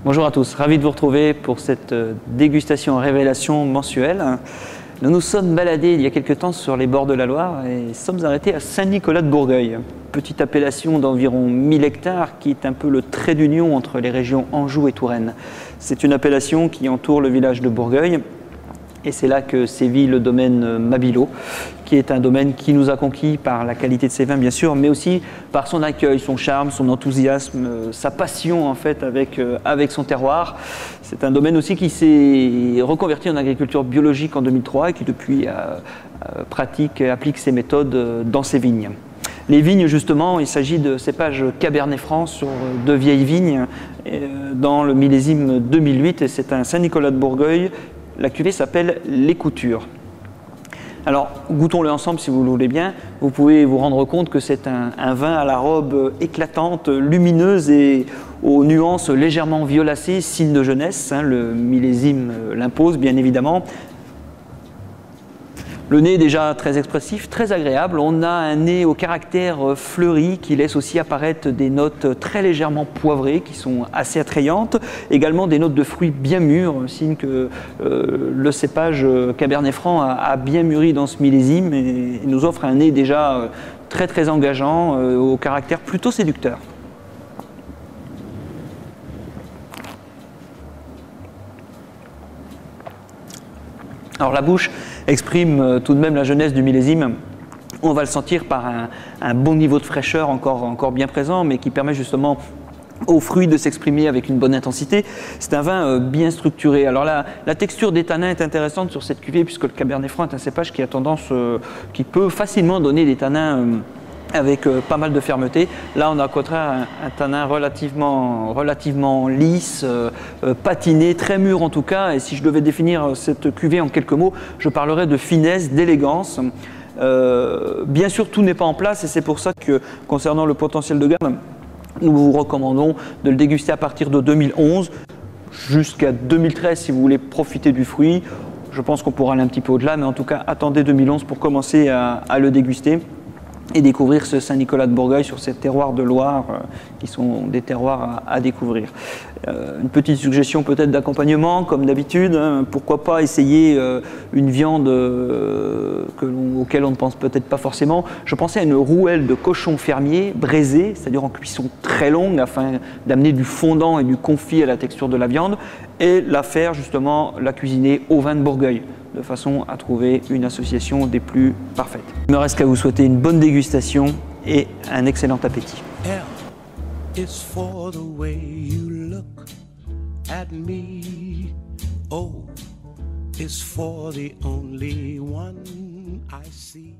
Bonjour à tous, ravi de vous retrouver pour cette dégustation révélation mensuelle. Nous nous sommes baladés il y a quelque temps sur les bords de la Loire et sommes arrêtés à Saint-Nicolas de Bourgueil, petite appellation d'environ 1000 hectares qui est un peu le trait d'union entre les régions Anjou et Touraine. C'est une appellation qui entoure le village de Bourgueil et c'est là que sévit le domaine Mabillot, qui est un domaine qui nous a conquis par la qualité de ses vins bien sûr, mais aussi par son accueil, son charme, son enthousiasme, sa passion en fait avec son terroir. C'est un domaine aussi qui s'est reconverti en agriculture biologique en 2003 et qui depuis applique ses méthodes dans ses vignes. Les vignes justement, il s'agit de cépages Cabernet Franc sur de vieilles vignes dans le millésime 2008 et c'est un Saint-Nicolas de Bourgueil. La cuvée s'appelle Les Coutures. Alors, goûtons-le ensemble si vous le voulez bien. Vous pouvez vous rendre compte que c'est un vin à la robe éclatante, lumineuse et aux nuances légèrement violacées, signe de jeunesse. Le millésime l'impose, bien évidemment. Le nez est déjà très expressif, très agréable. On a un nez au caractère fleuri qui laisse aussi apparaître des notes très légèrement poivrées qui sont assez attrayantes. Également des notes de fruits bien mûrs, signe que le cépage Cabernet Franc a bien mûri dans ce millésime et nous offre un nez déjà très engageant, au caractère plutôt séducteur. Alors la bouche exprime tout de même la jeunesse du millésime. On va le sentir par un bon niveau de fraîcheur encore bien présent, mais qui permet justement aux fruits de s'exprimer avec une bonne intensité. C'est un vin bien structuré. Alors la texture des tanins est intéressante sur cette cuvée puisque le Cabernet Franc est un cépage qui a qui peut facilement donner des tanins avec pas mal de fermeté. Là, on a au contraire un tanin relativement lisse, patiné, très mûr en tout cas. Et si je devais définir cette cuvée en quelques mots, je parlerais de finesse, d'élégance. Bien sûr, tout n'est pas en place et c'est pour ça que concernant le potentiel de gamme, nous vous recommandons de le déguster à partir de 2011 jusqu'à 2013 si vous voulez profiter du fruit. Je pense qu'on pourra aller un petit peu au-delà, mais en tout cas, attendez 2011 pour commencer à le déguster et découvrir ce Saint-Nicolas de Bourgueil sur ces terroirs de Loire qui sont des terroirs à découvrir. Une petite suggestion peut-être d'accompagnement, comme d'habitude, pourquoi pas essayer une viande auquel on ne pense peut-être pas forcément. Je pensais à une rouelle de cochon fermier braisée, c'est-à-dire en cuisson très longue afin d'amener du fondant et du confit à la texture de la viande et la faire justement, la cuisiner au vin de Bourgueil, de façon à trouver une association des plus parfaites. Il me reste qu'à vous souhaiter une bonne dégustation et un excellent appétit. L is for the way you look at me. O is for the only one I see.